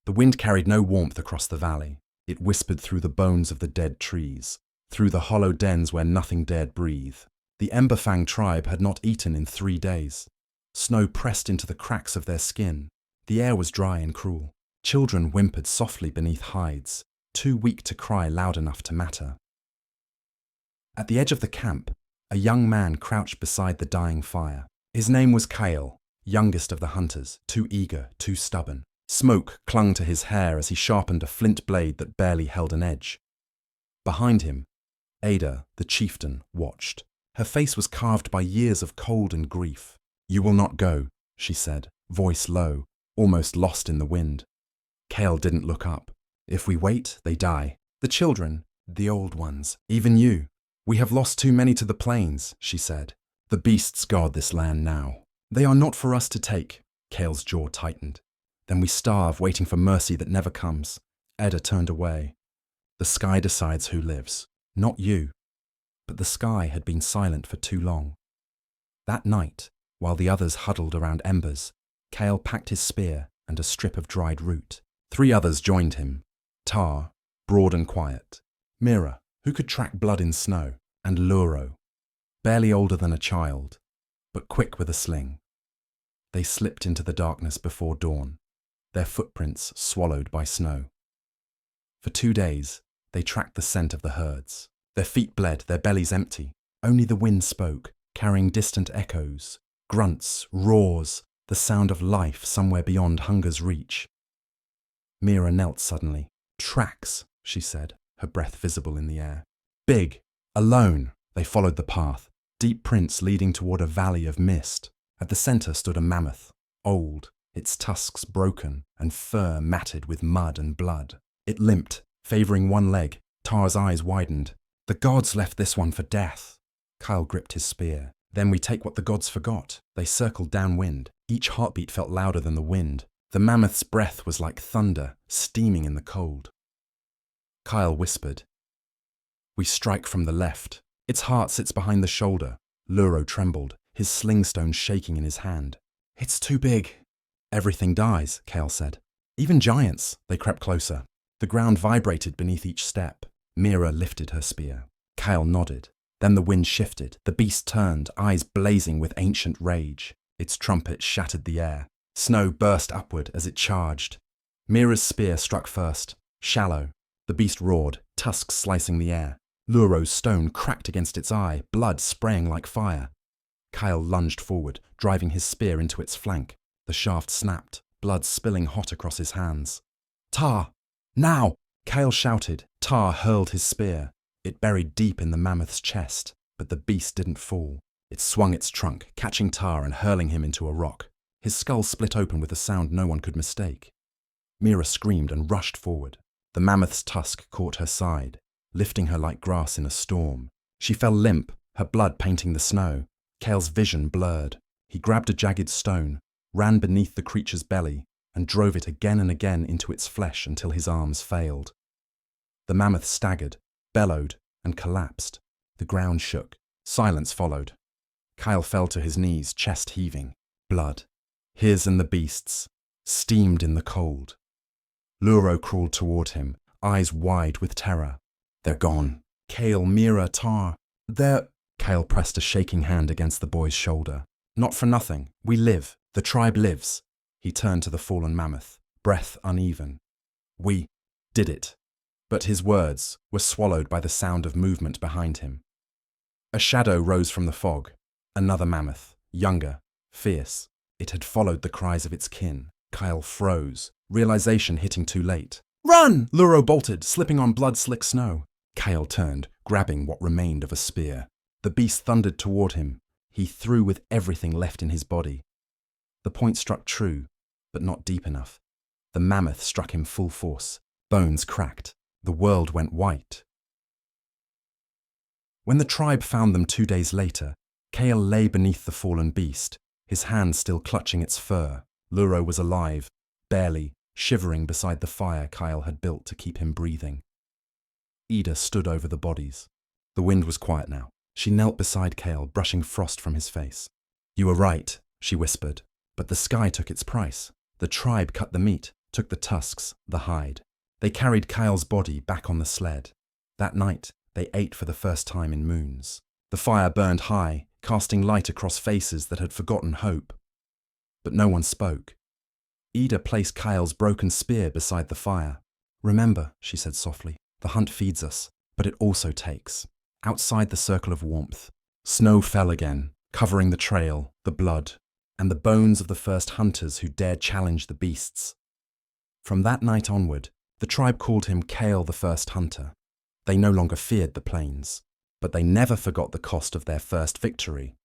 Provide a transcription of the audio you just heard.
The wind carried no warmth across the valley. It whispered through the bones of the dead trees, through the hollow dens where nothing dared breathe. The Emberfang tribe had not eaten in 3 days. Snow pressed into the cracks of their skin. The air was dry and cruel. Children whimpered softly beneath hides, too weak to cry loud enough to matter. At the edge of the camp, a young man crouched beside the dying fire. His name was Crackle, youngest of the hunters, too eager, too stubborn. Smoke clung to his hair as he sharpened a flint blade that barely held an edge. Behind him, Ada, the chieftain, watched. Her face was carved by years of cold and grief. "You will not go," she said, voice low, almost lost in the wind. Crackle didn't look up. "If we wait, they die. The children, the old ones, even you. We have lost too many to the plains," she said. "The beasts guard this land now. They are not for us to take." Crackle's jaw tightened. "Then we starve, waiting for mercy that never comes." Ada turned away. "The sky decides who lives, not you." But the sky had been silent for too long. That night, while the others huddled around embers, Crackle packed his spear and a strip of dried root. 3 others joined him. Tar, broad and quiet. Mira, who could track blood in snow. And Luro, barely older than a child, but quick with a sling. They slipped into the darkness before dawn, their footprints swallowed by snow. For 2 days, they tracked the scent of the herds. Their feet bled, their bellies empty. Only the wind spoke, carrying distant echoes, grunts, roars, the sound of life somewhere beyond hunger's reach. Mira knelt suddenly. "Tracks," she said, her breath visible in the air. "Big, alone." They followed the path, deep prints leading toward a valley of mist. At the center stood a mammoth, old, its tusks broken and fur matted with mud and blood. It limped, favoring one leg. Tar's eyes widened. "The gods left this one for death." Kyle gripped his spear. "Then we take what the gods forgot." They circled downwind. Each heartbeat felt louder than the wind. The mammoth's breath was like thunder, steaming in the cold. Kyle whispered, "We strike from the left. Its heart sits behind the shoulder." Luro trembled, his slingstone shaking in his hand. "It's too big." "Everything dies," Kale said. "Even giants." They crept closer. The ground vibrated beneath each step. Mira lifted her spear. Kyle nodded. Then the wind shifted. The beast turned, eyes blazing with ancient rage. Its trumpet shattered the air. Snow burst upward as it charged. Mira's spear struck first, shallow. The beast roared, tusks slicing the air. Luro's stone cracked against its eye, blood spraying like fire. Kyle lunged forward, driving his spear into its flank. The shaft snapped, blood spilling hot across his hands. "Tar! Now!" Kyle shouted. Tar hurled his spear. It buried deep in the mammoth's chest, but the beast didn't fall. It swung its trunk, catching Tar and hurling him into a rock. His skull split open with a sound no one could mistake. Mira screamed and rushed forward. The mammoth's tusk caught her side, lifting her like grass in a storm. She fell limp, her blood painting the snow. Kale's vision blurred. He grabbed a jagged stone, ran beneath the creature's belly, and drove it again and again into its flesh until his arms failed. The mammoth staggered, bellowed, and collapsed. The ground shook. Silence followed. Kyle fell to his knees, chest heaving. Blood, his and the beast's, steamed in the cold. Luro crawled toward him, eyes wide with terror. "They're gone. Kale, Mira, Tar. They're..." Kale pressed a shaking hand against the boy's shoulder. "Not for nothing. We live. The tribe lives." He turned to the fallen mammoth, breath uneven. "We did it." But his words were swallowed by the sound of movement behind him. A shadow rose from the fog. Another mammoth, younger, fierce. It had followed the cries of its kin. Kyle froze, realization hitting too late. "Run!" Luro bolted, slipping on blood-slick snow. Kyle turned, grabbing what remained of a spear. The beast thundered toward him. He threw with everything left in his body. The point struck true, but not deep enough. The mammoth struck him full force. Bones cracked. The world went white. When the tribe found them 2 days later, Kale lay beneath the fallen beast, his hand still clutching its fur. Luro was alive, barely, shivering beside the fire Kyle had built to keep him breathing. Ida stood over the bodies. The wind was quiet now. She knelt beside Kale, brushing frost from his face. "You were right," she whispered, "but the sky took its price. The tribe cut the meat, took the tusks, the hide. They carried Kyle's body back on the sled. That night, they ate for the first time in moons. The fire burned high, casting light across faces that had forgotten hope. But no one spoke. Ida placed Kyle's broken spear beside the fire. "Remember," she said softly, "the hunt feeds us, but it also takes." Outside the circle of warmth, snow fell again, covering the trail, the blood, and the bones of the first hunters who dared challenge the beasts. From that night onward, the tribe called him Kale the First Hunter. They no longer feared the plains, but they never forgot the cost of their first victory.